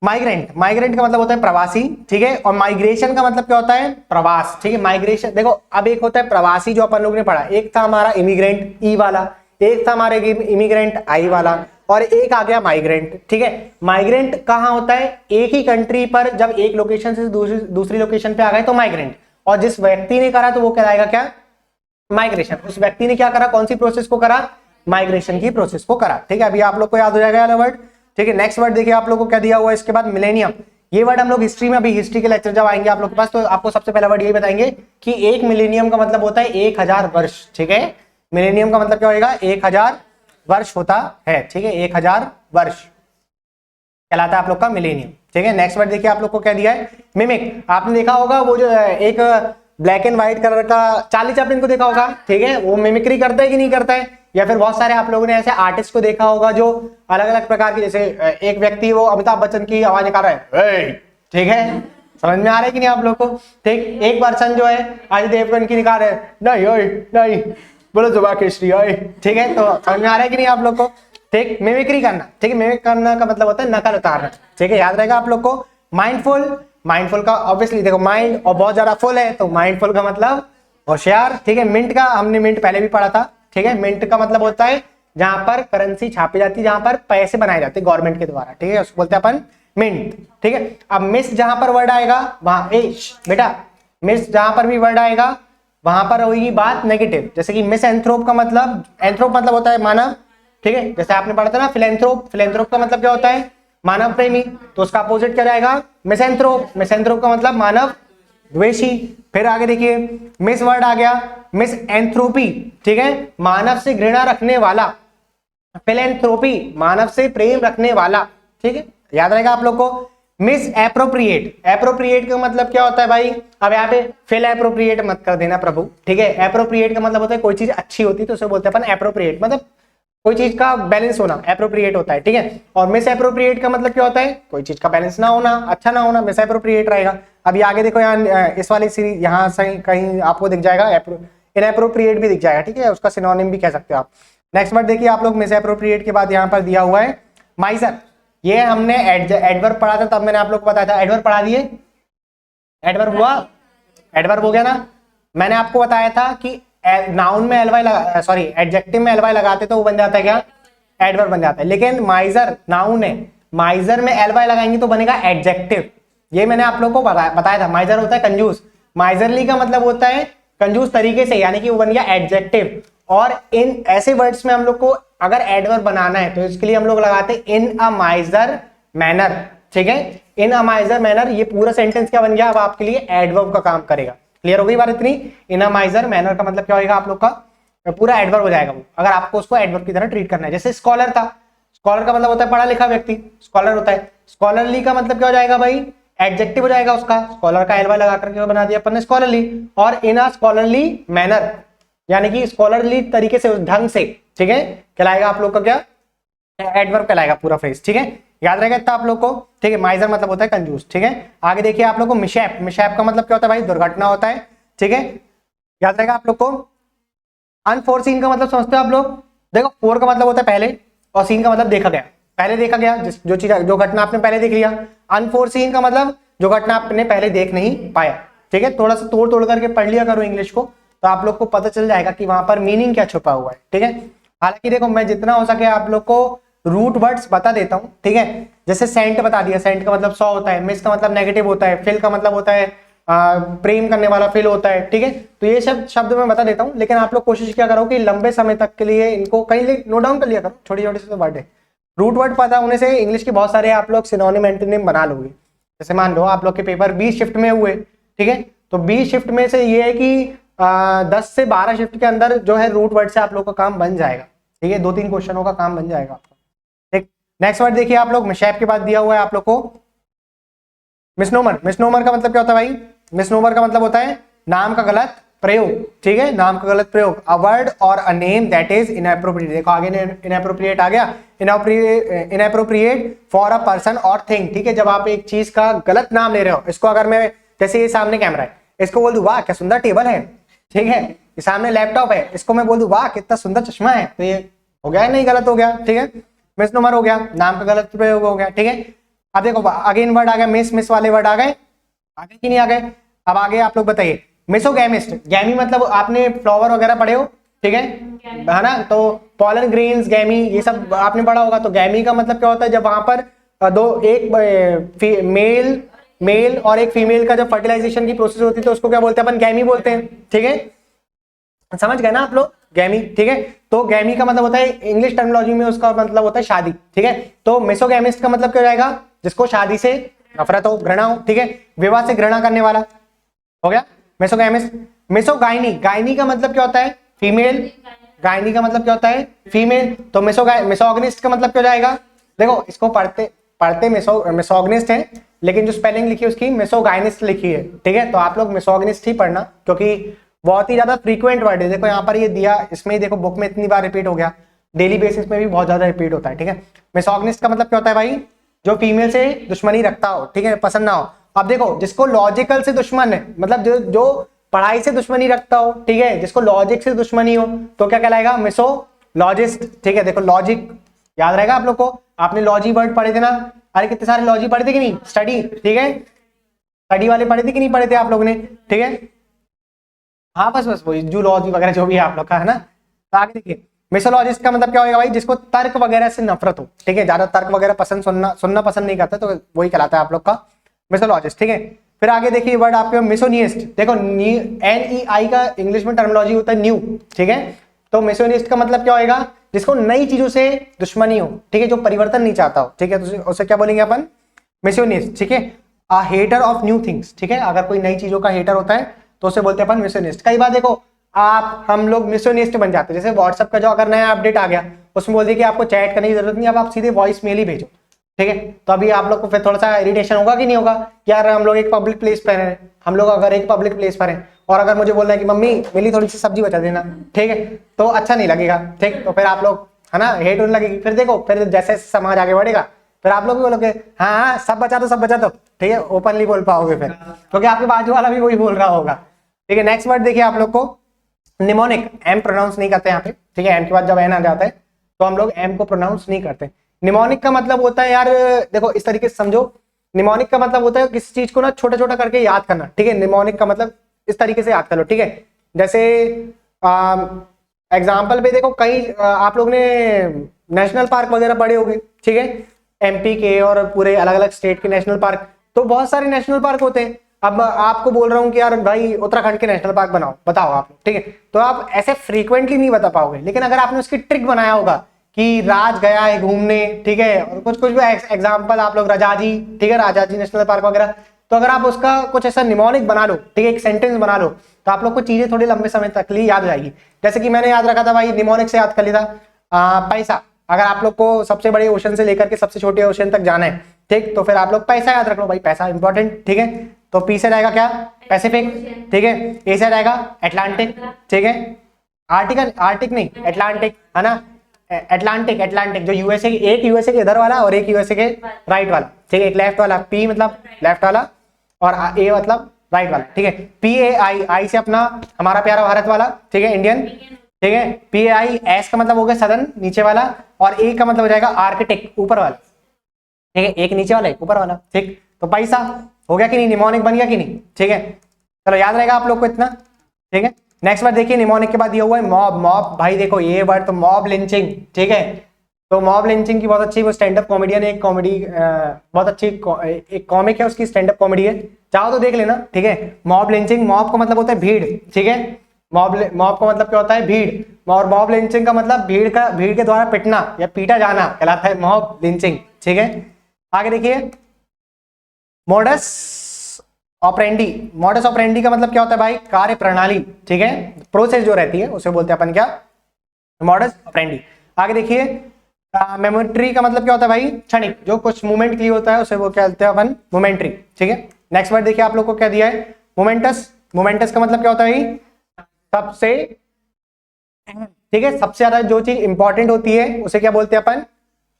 माइग्रेंट का मतलब होता है प्रवासी, ठीक है, और माइग्रेशन का मतलब क्या होता है, प्रवास, ठीक है। माइग्रेशन देखो, अब एक होता है प्रवासी जो अपन लोग ने पढ़ा, एक था हमारा इमिग्रेंट ई वाला, एक था हमारे इमिग्रेंट आई वाला, और एक आ गया माइग्रेंट, ठीक है। माइग्रेंट कहाँ होता है, एक ही कंट्री पर जब एक लोकेशन से दूसरी लोकेशन पे आ गए तो माइग्रेंट, और जिस व्यक्ति ने करा तो वो कहलाएगा क्या, माइग्रेशन। उस व्यक्ति ने क्या करा, कौन सी प्रोसेस को करा, माइग्रेशन की प्रोसेस को करा, ठीक है। अभी आप लोग को याद हो जाएगा वाला वर्ड, ठीक है। नेक्स्ट वर्ड देखिए आप लोग को क्या दिया हुआ है इसके बाद, मिलेनियम। ये वर्ड हम लोग हिस्ट्री में, अभी हिस्ट्री के लेक्चर जब आएंगे आप लोग के पास तो आपको सबसे पहला वर्ड यही बताएंगे कि एक मिलेनियम का मतलब होता है 1000 वर्ष, ठीक है। मिलेनियम का मतलब क्या होगा, 1000 वर्ष होता है, ठीक है, 1000 वर्ष कहलाता है आप लोग का मिलेनियम, ठीक है। नेक्स्ट वर्ड देखिए आप लोग को क्या दिया है, मिमिक। आपने देखा होगा वो जो एक ब्लैक एंड व्हाइट कलर का चार्ली चैपलिन को देखा होगा, ठीक है, वो मिमिक्री करता है कि नहीं करता है, या फिर बहुत सारे आप लोगों ने ऐसे आर्टिस्ट को देखा होगा जो अलग अलग प्रकार की, जैसे एक व्यक्ति वो अमिताभ बच्चन की आवाज निकाल रहा है, ठीक है, समझ में आ रहा है कि नहीं आप लोग को, ठीक। एक पर्सन जो है अजय देवगन की निकाल रहे हैं, नहीं बोलो जुबा केसरी, ठीक है, तो समझ में आ रहा है कि नहीं आप लोग को, ठीक। मिमिक्री करना, ठीक है, मिमिक करना का मतलब होता है नकल उतारना, ठीक है, याद रहेगा आप लोग को। माइंडफुल का ऑब्वियसली देखो माइंड और बहुत ज्यादा फुल है तो माइंडफुल का मतलब होशियार, ठीक है। मिंट का हमने मिंट पहले भी पढ़ा था, ठीक है। मिंट का मतलब होता है जहां पर करेंसी छापी जाती है, जहां पर पैसे बनाए जाते हैं गवर्नमेंट के द्वारा, ठीक है, उसको बोलते हैं अपन मिंट, ठीक है। अब मिस जहां पर वर्ड आएगा वहां बेटा मिस जहां पर भी वर्ड आएगा वहां पर होगी बात नेगेटिव, जैसे कि मिस एंथ्रोप का मतलब, एंथ्रोप मतलब होता है मानव, ठीक है, जैसे आपने पढ़ा था ना फिलेंथ्रोप, फिलेंथ्रोप का मतलब क्या होता है, मानव प्रेमी, तो उसका अपोजिट क्या जाएगा, मिसैंथ्रोप, मिसैंथ्रोप का मतलब मानव द्वेषी। फिर आगे देखिए मिस वर्ड आ गया, मिस एंथ्रोपी, ठीक है, मानव से घृणा रखने वाला, फिलेंथ्रोपी मानव से प्रेम रखने वाला, ठीक है, याद रहेगा आप लोग को। मिस एप्रोप्रिएट, एप्रोप्रिएट का मतलब क्या होता है भाई, अब यहाँ पे फिल एप्रोप्रिएट मत कर देना प्रभु, ठीक है, एप्रोप्रिएट का मतलब होता है कोई चीज अच्छी होती है तो उसे बोलते हैं अपन एप्रोप्रिएट, मतलब कोई चीज का बैलेंस होना एप्रोप्रिएट होता है, ठीक है। और मिस एप्रोप्रिएट का मतलब क्या होता है, कोई चीज का बैलेंस ना होना, अच्छा ना होना, मिस एप्रोप्रिएट रहेगा। अभी आगे देखो यहाँ इस वाली सीरीज यहाँ से कहीं आपको दिख जाएगा इनएप्रोप्रिएट भी दिख जाएगा, ठीक है, उसका सिनोनिम भी कह सकते हो आप। नेक्स्ट वर्ड देखिए आप लोग, मिस एप्रोप्रिएट के बाद यहाँ पर दिया हुआ है माइजर, ये हमने एडवर्ब पढ़ा था तब मैंने आप लोग को बताया था, एडवर्ब पढ़ा दिए, एडवर्ब हुआ, एडवर्ब हो गया ना। मैंने आपको बताया था कि नाउन में एलवाई लगा, सॉरी एडजेक्टिव में एलवाई लगाते तो वो बन जाता है क्या, एडवर्ब बन जाता है, लेकिन माइजर नाउन है, माइजर में एलवाई लगाएंगे तो बनेगा एडजेक्टिव, ये मैंने आप लोग को बताया था। माइजर होता है कंजूस, माइजरली का मतलब होता है कंजूस तरीके से, यानी कि वो बन गया एडजेक्टिव। और इन ऐसे वर्ड्स में हम लोग को अगर एडवर्ब बनाना है तो इसके लिए हम लोग लगाते हैं इन अ माइजर मैनर, ठीक है, इन अ माइजर मैनर, ये पूरा सेंटेंस क्या बन गया, अब आपके लिए एडवर्ब का काम करेगा। क्लियर हो गई बात इतनी, इन अ माइजर मैनर का मतलब क्या होगा आप लोग का, पूरा एडवर्ब हो जाएगा वो, अगर आपको उसको एडवर्ब की तरह ट्रीट करना है। जैसे स्कॉलर था, स्कॉलर का मतलब होता है पढ़ा लिखा व्यक्ति, स्कॉलर होता है। स्कॉलरली का मतलब क्या हो जाएगा भाई, एडजेक्टिव हो जाएगा उसका, स्कॉलर का एलवाई लगा करके बना दिया अपन ने स्कॉलरली। और इन अ स्कॉलरली मैनर, यानी कि स्कॉलरली तरीके से, उस ढंग से, ठीक है, कहलाएगा आप लोग का क्या, एडवर्ब कहलाएगा पूरा फ्रेज, ठीक है, याद रहेगा इतना आप लोग को, ठीक है। माइजर मतलब होता है कंजूस, ठीक है। आगे देखिए आप लोग को मिशैप, मिशैप का मतलब क्या होता है भाई, दुर्घटना होता है, ठीक है, याद रहेगा आप लोग को। अनफोर्सीन का मतलब समझते हो आप लोग, देखो फोर का मतलब होता है पहले और सीन का मतलब देखा गया, पहले देखा गया जो चीज जो घटना आपने पहले देख लिया। अनफोर्सीन का मतलब जो घटना आपने पहले देख नहीं पाया, ठीक है, थोड़ा सा तोड़ तोड़ करके पढ़ लिया करो इंग्लिश को, तो आप लोग को पता चल जाएगा कि वहां पर मीनिंग क्या छुपा हुआ है, ठीक है। हालांकि देखो मैं जितना हो सके आप लोग को रूट वर्ड्स बता देता हूं, ठीक है, जैसे सेंट बता दिया, सेंट का मतलब 100 होता है, मिस का मतलब नेगेटिव होता है, फिल का मतलब होता है प्रेम करने वाला फील होता है, ठीक है। तो ये सब शब्द मैं बता देता हूँ, लेकिन आप लोग कोशिश क्या करो कि लंबे समय तक के लिए इनको कहीं नोट डाउन कर लिया करो, छोटी छोटी से वर्ड है, रूट वर्ड पता होने से इंग्लिश के बहुत सारे आप लोग सिनोनिम एंटोनिम बना लोगे। जैसे मान लो आप लोग के पेपर 20 शिफ्ट में हुए, ठीक है, तो 20 शिफ्ट में से ये है कि 10 से 12 शिफ्ट के अंदर जो है रूट वर्ड से आप लोग का काम बन जाएगा, ठीक है, 2-3 क्वेश्चनों का काम बन जाएगा आपका, ठीक। नेक्स्ट वर्ड देखिए आप लोग, मिशैप के बाद दिया हुआ है आप लोग को मिसनोमर। मिसनोमर का मतलब क्या होता है भाई, मिसनोमर का मतलब होता है नाम का गलत प्रयोग, ठीक है, नाम का गलत प्रयोग, अ वर्ड और a name that is inappropriate, देखो आगे इनएप्रोप्रिएट आ गया, इनएप्रोप्रिएट फॉर अ पर्सन और थिंग, ठीक है, जब आप एक चीज का गलत नाम ले रहे हो, इसको अगर मैं, जैसे ये सामने कैमरा है, इसको बोल दूं वाह क्या सुंदर टेबल है, ठीक है, ये सामने लैपटॉप है, इसको मैं बोल दूं वाह कितना सुंदर चश्मा है, तो ये हो गया नहीं, गलत हो गया, ठीक है, मिसनोमर हो गया, नाम का गलत प्रयोग हो गया, ठीक है। अब देखो अगेन वर्ड आ गया, मिस, मिस वाले वर्ड आ गए, आगे कि नहीं आ गए। अब आगे आप लोग बताइए, मिसोगैमिस्ट, गैमी मतलब आपने फ्लावर वगैरह पढ़े हो, ठीक है ना, तो पॉलन ग्रेन्स, गैमी, ये सब आपने पढ़ा होगा। तो गैमी का मतलब क्या होता है, जब वहां पर एक मेल और एक फीमेल का जब फर्टिलाइजेशन की प्रोसेस होती है तो उसको क्या बोलते हैं अपन, गैमी बोलते हैं, ठीक है, समझ गए ना आप लोग, गैमी, ठीक है। तो गैमी का मतलब होता है इंग्लिश टर्मिनोलॉजी में उसका मतलब होता है शादी, ठीक है। तो मिसोगैमिस्ट का मतलब क्या हो जाएगा, जिसको शादी से नफरत हो, घृणा हो, ठीक है, विवाह से घृणा करने वाला, हो गया मिसोगैमिस्ट। मिसोगाइनी, गाइनी का मतलब क्या होता है, फीमेल, गाइनी का मतलब क्या होता है, फीमेल। तो मिसोगनिस्ट का मतलब क्या हो जाएगा, देखो इसको पढ़ते पढ़ते मिसोगनिस्ट है, लेकिन जो स्पेलिंग लिखी है उसकी मिसोगाइनिस्ट लिखी है, ठीक है, तो आप लोग मिसोगनिस्ट ही पढ़ना, क्योंकि बहुत ही ज्यादा फ्रीक्वेंट वर्ड है। देखो यहाँ पर ये दिया, इसमें ही देखो बुक में इतनी बार रिपीट हो गया, डेली बेसिस में भी बहुत ज्यादा रिपीट होता है, ठीक है। मिसोगनिस्ट का मतलब क्या होता है भाई, जो फीमेल से दुश्मनी रखता हो, ठीक है, पसंद ना हो। अब देखो जिसको लॉजिकल से दुश्मन है, मतलब जो पढ़ाई से दुश्मनी रखता हो, ठीक है, जिसको लॉजिक से दुश्मनी हो, तो क्या कहलाएगा, मिसोलॉजिस्ट, ठीक है। देखो लॉजिक याद रहेगा आप लोग को, आपने लॉजी वर्ड पढ़े थे ना, अरे कितने सारे लॉजी पढ़े थे कि नहीं, स्टडी, ठीक है, स्टडी वाले पढ़े थे कि नहीं पढ़े थे आप लोग ने, ठीक है, हाँ बस बस वही जूलॉजी वगैरह जो भी है आप लोग का, है ना। तो आगे देखिए, मिसोलॉजिस्ट का मतलब क्या होगा भाई, जिसको तर्क वगैरह से नफरत हो, ठीक है, ज्यादा तर्क वगैरह पसंद, सुनना पसंद नहीं करता, तो वही कहलाता है आप लोग का मिसोलॉजिस्ट, ठीक है। फिर आगे देखिए वर्ड आपके मिसोनिस्ट, देखो NEI का इंग्लिश में टर्मिनोलॉजी होता है न्यू, ठीक है। तो मिसोनिस्ट का मतलब क्या होगा, जिसको नई चीजों से दुश्मनी हो, ठीक है, जो परिवर्तन नहीं चाहता हो, ठीक है, तो उसे क्या बोलेंगे अपन, मिसोनिस्ट, ठीक है, a hater of new things, ठीक है, अगर कोई नई चीजों का हेटर होता है तो उसे बोलते हैं अपन मिसोनिस्ट। कई बार देखो हम लोग मिसोनिस्ट बन जाते हैं, जैसे व्हाट्सएप का जो अगर नया अपडेट आ गया उसमें बोल दिया कि आपको चैट करने की जरूरत नहीं, अब आप सीधे वॉइस मेल ही भेजो, ठीक है, तो अभी आप लोग को फिर थोड़ा सा इरिटेशन होगा कि नहीं होगा कि यार हम लोग एक पब्लिक प्लेस पर हैं, हम लोग अगर एक पब्लिक प्लेस पर हैं और अगर मुझे बोलना है कि मम्मी मेरी थोड़ी सी सब्जी बचा देना, ठीक है, तो अच्छा नहीं लगेगा, ठीक, तो फिर आप लोग है ना हेट होने लगेगी। फिर देखो फिर जैसे समाज आगे बढ़ेगा फिर आप लोग भी बोलोगे हाँ हाँ सब बचा दो सब बचा दो, ठीक है, ओपनली बोल पाओगे फिर, क्योंकि आपके बाजू वाला भी वही बोल रहा होगा, ठीक है। नेक्स्ट वर्ड देखिए आप लोग को निमोनिक, एम प्रोनाउंस नहीं करते यहाँ पे, ठीक है, एम के बाद जब एन आ जाता है तो हम लोग एम को प्रोनाउंस नहीं करते। निमोनिक का मतलब होता है यार, देखो इस तरीके से समझो, निमोनिक का मतलब होता है किसी चीज को ना छोटा छोटा करके याद करना, ठीक है, निमोनिक का मतलब इस तरीके से याद कर लो, ठीक है। जैसे एग्जाम्पल पे देखो कई आप लोग ने नेशनल पार्क वगैरह पढ़े होंगे, ठीक है, एमपी के और पूरे अलग अलग स्टेट के नेशनल पार्क, तो बहुत सारे नेशनल पार्क होते हैं। अब आपको बोल रहा हूँ कि यार भाई उत्तराखंड के नेशनल पार्क बताओ आप, ठीक है, तो आप ऐसे फ्रीक्वेंटली नहीं बता पाओगे, लेकिन अगर आपने उसकी ट्रिक बनाया होगा कि राज गया है घूमने, ठीक है, और कुछ कुछ भी एग्जाम्पल आप लोग राजाजी, ठीक है, राजाजी नेशनल पार्क वगैरह, तो अगर आप उसका कुछ ऐसा निमोनिक बना लो, ठीक है, एक सेंटेंस बना लो, तो आप लोग को चीजें थोड़ी लंबे समय तक लिए याद हो जाएगी। जैसे कि मैंने याद रखा था भाई, निमोनिक से याद कर लिया था पैसा, अगर आप लोग को सबसे बड़े ओशन से लेकर के सबसे छोटे ओशन तक जाना है, ठीक, तो फिर आप लोग पैसा याद रख लो भाई, पैसा इंपॉर्टेंट, ठीक है, तो पी से रहेगा क्या, पैसिफिक, ठीक है, ए से रहेगा एटलांटिक, ठीक है, आर्टिक नहीं एटलांटिक, है ना, एटलांटिक जो यूएसए, एक यूएसए के इधर वाला और एक यूएसए के राइट वाला, ठीक है, एक लेफ्ट वाला, पी मतलब लेफ्ट वाला और ए मतलब राइट वाला, ठीक है, पी ए आई, आई से अपना हमारा प्यारा भारत वाला, ठीक है, इंडियन, ठीक है, पी ए आई, एस का मतलब हो गया सदर्न नीचे वाला, और ए का मतलब हो जाएगा आर्किटेक्ट ऊपर वाला, ठीक है, एक नीचे वाला एक ऊपर वाला, ठीक, तो पैसा हो गया कि नहीं, निमोनिक बन गया कि नहीं, ठीक है, चलो याद रहेगा आप लोग को इतना, ठीक है। नेक्स्ट वर्ड देखिए निमोनिक के बाद दिया हुआ है मॉब, मॉब भाई देखो ये वर्ड तो मॉब लिंचिंग, ठीक है, तो मॉब लिंचिंग की बहुत अच्छी वो स्टैंड अप कॉमेडियन है, एक कॉमेडी बहुत अच्छी एक कॉमिक है, उसकी स्टैंड अप कॉमेडी है, चाहो तो देख लेना, ठीक है। मॉब लिंचिंग, मॉब का मतलब होता है भीड़, ठीक है, मॉब का मतलब क्या होता है भीड़, और मॉब लिंचिंग का मतलब भीड़ के द्वारा पिटना या पीटा जाना कहलाता है मॉब लिंचिंग, ठीक है। आगे देखिए मोडस ऑपरेंडी, मॉडस ऑपरेंडी का मतलब क्या होता है भाई, कार्य प्रणाली, ठीक है, प्रोसेस जो रहती है उसे बोलते हैं अपन क्या, मॉडस ऑपरेंडी। आगे देखिए मेमोमेंट्री का मतलब क्या होता है भाई, क्षणिक, जो कुछ मूवमेंट के लिए होता है उसे वो क्या बोलते हैं अपन, मोमेंट्री, ठीक है। नेक्स्ट वर्ड देखिए आप लोग को क्या दिया है, मोमेंटस, मोमेंटस का मतलब क्या होता है भाई, सबसे, ठीक है, सबसे ज्यादा जो चीज इंपॉर्टेंट होती है उसे क्या बोलते हैं अपन,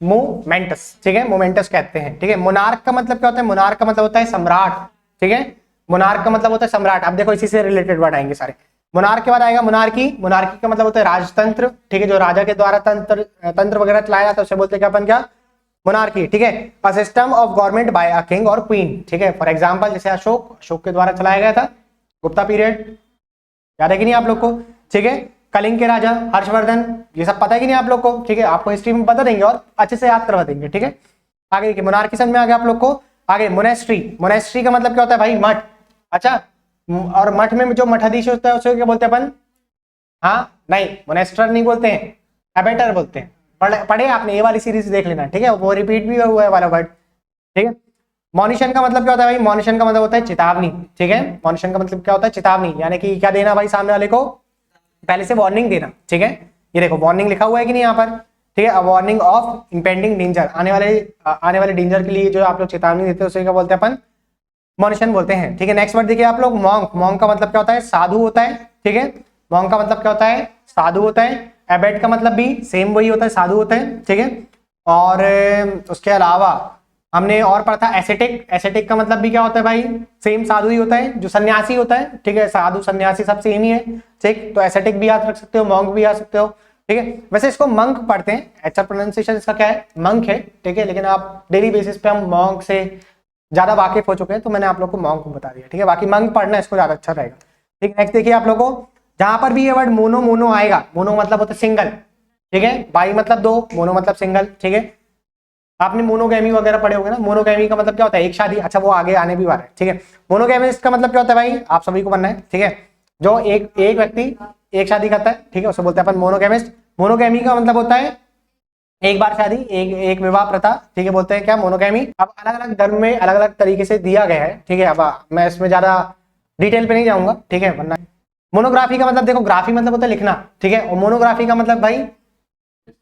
मोमेंटस, ठीक है, मोमेंटस कहते हैं, ठीक है। मोनार्क का मतलब क्या होता है, मोनार्क का मतलब होता है सम्राट, ठीक है, मोनार्क का मतलब होता है सम्राट। अब देखो इसी से रिलेटेड वर्ड आएंगे सारे। मोनार्क के बाद आएगा मोनार्की, मोनार्की का मतलब होता है राजतंत्र, ठीक है, जो राजा के द्वारा तंत्र वगैरह चलाया जाता है उसे बोलते हैं क्या अपन, क्या, मोनार्की, ठीक है। A system of government by a king और क्वीन, ठीक है, फॉर एग्जांपल जैसे अशोक के द्वारा चलाया गया था, गुप्ता पीरियड, याद है कि नहीं आप लोग को, ठीक है। कलिंग के राजा हर्षवर्धन, ये सब पता है कि नहीं आप लोग को, ठीक है, आपको हिस्ट्री में बता देंगे और अच्छे से याद करवा देंगे, ठीक है। आगे देखिए मोनार्की समझ में आ गया आप लोग को। आगे मोनेस्ट्री, मोनेस्ट्री का मतलब क्या होता है भाई, मठ, अच्छा, और मठ में जो मठाधीश होता है उसे क्या बोलते हैं अपन, हाँ नहीं मोनेस्टर नहीं बोलते हैं, एबेटर बोलते हैं, पढ़े आपने, ये वाली सीरीज देख लेना, ठीक है, वो रिपीट भी हुआ है वाला वर्ड, ठीक है। मॉनिशन का मतलब क्या होता है भाई, मॉनिशन का मतलब होता है चेतावनी, ठीक है, मॉनिशन का मतलब क्या होता है, चेतावनी, यानी कि क्या देना भाई सामने वाले को, पहले से वार्निंग देना, ठीक है। ये देखो वार्निंग लिखा हुआ है कि नहीं यहाँ पर, ठीक है, वार्निंग ऑफ इंपेंडिंग डेंजर, आने वाले डेंजर के लिए जो आप लोग चेतावनी देते हैं उसे क्या बोलते हैं अपन, मॉनिशन बोलते हैं, ठीक है। नेक्स्ट वर्ड देखिए आप लोग मॉन्क, मॉन्क का मतलब क्या होता है, साधु होता है, ठीक है, मॉन्क का मतलब क्या होता है, साधु होता है। एबेट का मतलब भी सेम वही होता है, साधु होता है, ठीक है। और उसके अलावा हमने और पढ़ा था एसेटिक, एसेटिक का मतलब भी क्या होता है भाई, सेम साधु ही होता है, जो सन्यासी होता है, ठीक है, साधु सन्यासी सब सेम ही है, ठीक, तो एसेटिक भी याद रख सकते हो, मॉन्क भी याद सकते हो, ठीक है। वैसे इसको मंक पढ़ते हैं, अच्छा प्रोनाउंसिएशन इसका क्या है, मंक है, ठीक है, लेकिन आप डेली बेसिस पे हम मॉन्क से ज्यादा वाकिफ हो चुके हैं तो मैंने आप लोग को मॉन्क बता दिया, ठीक है, बाकी मंक पढ़ना इसको ज्यादा अच्छा रहेगा, ठीक है। नेक्स्ट देखिए आप लोग को, जहां पर भी ये वर्ड मोनो, मोनो आएगा, मोनो मतलब होता है सिंगल, ठीक है, बाई मतलब दो, मोनो मतलब सिंगल, ठीक है। आपने मोनोगैमी वगैरह पढ़े होंगे ना, मोनोगैमी का मतलब क्या होता है, एक शादी, अच्छा वो आगे आने भी वाला है, ठीक है। मोनोगैमिस्ट का मतलब क्या होता है भाई, आप सभी को बनना है, ठीक है, जो एक व्यक्ति एक शादी करता है, ठीक है, उसे बोलते हैं अपन मोनोगैमिस्ट। मोनोगैमी का मतलब होता है एक बार शादी, एक विवाह प्रथा, ठीक है, बोलते हैं क्या, मोनोगैमी। अब अलग अलग धर्म में अलग अलग तरीके से दिया गया है, ठीक है। अब मैं इसमें ज्यादा डिटेल पे नहीं जाऊंगा, ठीक है, वरना मोनोग्राफी का मतलब देखो, ग्राफी मतलब होता है लिखना, ठीक है, और मोनोग्राफी का मतलब भाई,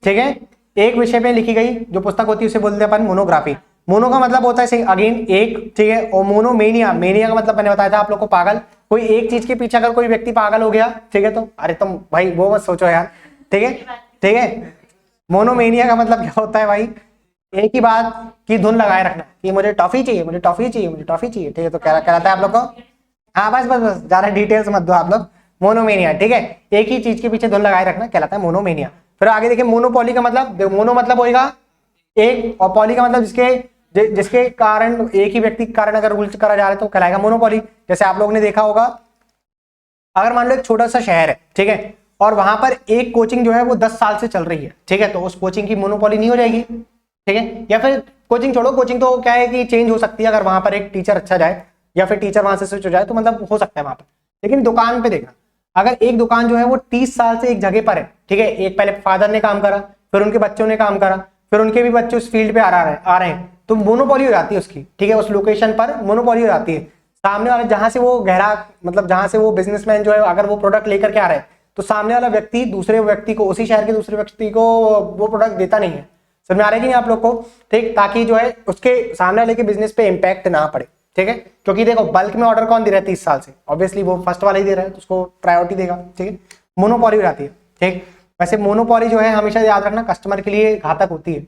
ठीक है, एक विषय पे लिखी गई जो पुस्तक होती है उसे बोलते हैं अपन मोनोग्राफी। मोनो का मतलब होता है अगेन एक, ठीक है, और मोनोमेनिया, मेनिया का मतलब मैंने बताया था आप लोग को पागल, कोई एक चीज के पीछे अगर कोई व्यक्ति पागल हो गया, ठीक है, तो अरे तुम भाई वो मत सोचो यार, ठीक है, ठीक है। मोनोमेनिया का मतलब क्या होता है भाई, एक ही बात की धुन लगाए रखना कि मुझे टॉफी चाहिए, मुझे टॉफी चाहिए, मुझे टॉफी चाहिए, ठीक है, तो क्या कहलाता है आप लोग को, हाँ बस बस बस, ज्यादा डिटेल्स मत दो आप लोग, मोनोमेनिया, ठीक है, एक ही चीज के पीछे धुन लगाए रखना कहलाता है मोनोमेनिया। फिर आगे देखिए मोनोपॉली का मतलब, मोनो मतलब होगा एक, और पॉली का मतलब जिसके कारण, एक ही व्यक्ति के कारण अगर रूल करा जा रहा है तो कहलाएगा मोनोपॉली। जैसे आप लोगों ने देखा होगा, अगर मान लो एक छोटा सा शहर है, ठीक है, और वहां पर एक कोचिंग जो है वो 10 साल से चल रही है, ठीक है, तो उस कोचिंग की मोनोपॉली नहीं हो जाएगी, ठीक है। या फिर कोचिंग छोड़ो, कोचिंग तो क्या है कि चेंज हो सकती है, अगर वहां पर एक टीचर अच्छा जाए या फिर टीचर वहां से स्विच हो जाए तो मतलब हो सकता है वहां पर। लेकिन दुकान पे देखना, अगर एक दुकान जो है वो 30 साल से एक जगह पर है, ठीक है, एक पहले फादर ने काम करा, फिर उनके बच्चों ने काम करा, फिर उनके भी बच्चे उस फील्ड पे आ रहे हैं, तो मोनोपॉली हो जाती है उसकी, ठीक है, उस लोकेशन पर मोनोपॉली हो जाती है। सामने वाले जहां से वो गहरा, मतलब जहां से वो बिजनेसमैन जो है अगर वो प्रोडक्ट लेकर के आ रहा है, तो सामने वाला व्यक्ति दूसरे व्यक्ति को, उसी शहर के दूसरे व्यक्ति को वो प्रोडक्ट देता नहीं है। समझ में आ रहा है कि नहीं आप लोग को, ठीक, ताकि जो है उसके सामने वाले के बिजनेस पे इम्पैक्ट ना पड़े, ठीक है। क्योंकि देखो बल्क में ऑर्डर कौन दे रहा है 30 साल से, ऑब्वियसली वो फर्स्ट वाला ही दे रहा है, तो उसको प्रायोरिटी देगा, ठीक है। मोनोपॉली हो जाती है, ठीक। वैसे मोनोपॉली जो है हमेशा याद रखना कस्टमर के लिए घातक होती है।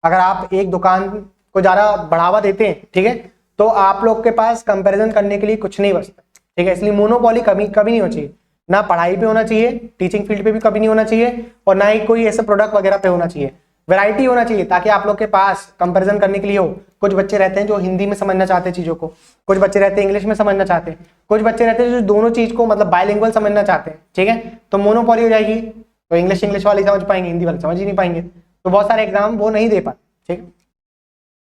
अगर आप एक दुकान को ज्यादा बढ़ावा देते हैं, ठीक है, तो आप लोग के पास कंपैरिजन करने के लिए कुछ नहीं बचता, ठीक है। इसलिए मोनोपॉली कभी कभी नहीं होनी चाहिए, ना पढ़ाई पे होना चाहिए, टीचिंग फील्ड पे भी कभी नहीं होना चाहिए, और ना ही कोई ऐसे प्रोडक्ट वगैरह पे होना चाहिए। वैरायटी होना चाहिए ताकि आप लोग के पास कंपैरिजन करने के लिए हो। कुछ बच्चे रहते हैं जो हिंदी में समझना चाहते हैं चीजों को, कुछ बच्चे रहते हैं इंग्लिश में समझना चाहते हैं, कुछ बच्चे रहते हैं जो दोनों चीज को मतलब बायलिंगुअल समझना चाहते हैं, ठीक है, तो मोनोपॉली हो जाएगी। तो इंग्लिश वाले समझ पाएंगे, हिंदी वाले समझ ही नहीं पाएंगे, तो बहुत सारे एग्जाम वो नहीं दे पाते, ठीक।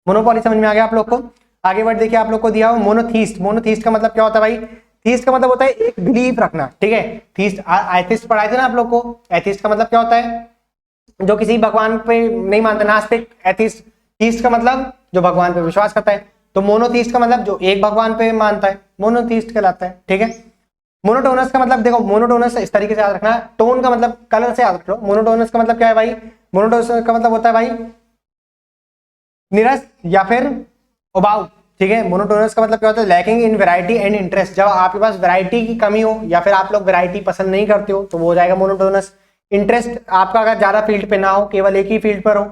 मोनोपॉली समझ में आ गया आप लोग को। आगे बढ़ देखिए, आप लोग को दिया हो मोनोथीस्ट। मोनोथीस्ट का मतलब क्या होता है भाई, थीस्ट का मतलब होता है एक बिलीफ रखना, ठीक है। थीस्ट, एथिस्ट पढ़ाए थे ना आप लोग को, एथिस्ट का मतलब क्या होता है, जो किसी भगवान पे नहीं मानता, नास्तिक। एथिस्ट, थीस्ट का मतलब जो भगवान पे विश्वास करता है। तो मोनोथीस्ट का मतलब जो एक भगवान पे मानता है, मोनोथीस्ट कहलाता है, ठीक है। मोनोटोनस का मतलब देखो, मोनोटोनस इस तरीके से याद रखना, टोन का मतलब कलर से याद रख लो। मोनोटोनस का मतलब क्या है भाई, मोनोटोनस का मतलब होता है भाई निरस या फिर उबाऊ, ठीक है। मोनोटोनस का मतलब क्या होता है, lacking in variety and interest. जब आपके पास वैरायटी की कमी हो या फिर आप लोग वैरायटी पसंद नहीं करते हो तो वो हो जाएगा मोनोटोनस। इंटरेस्ट आपका अगर ज्यादा फील्ड पे ना हो, केवल एक ही फील्ड पर हो,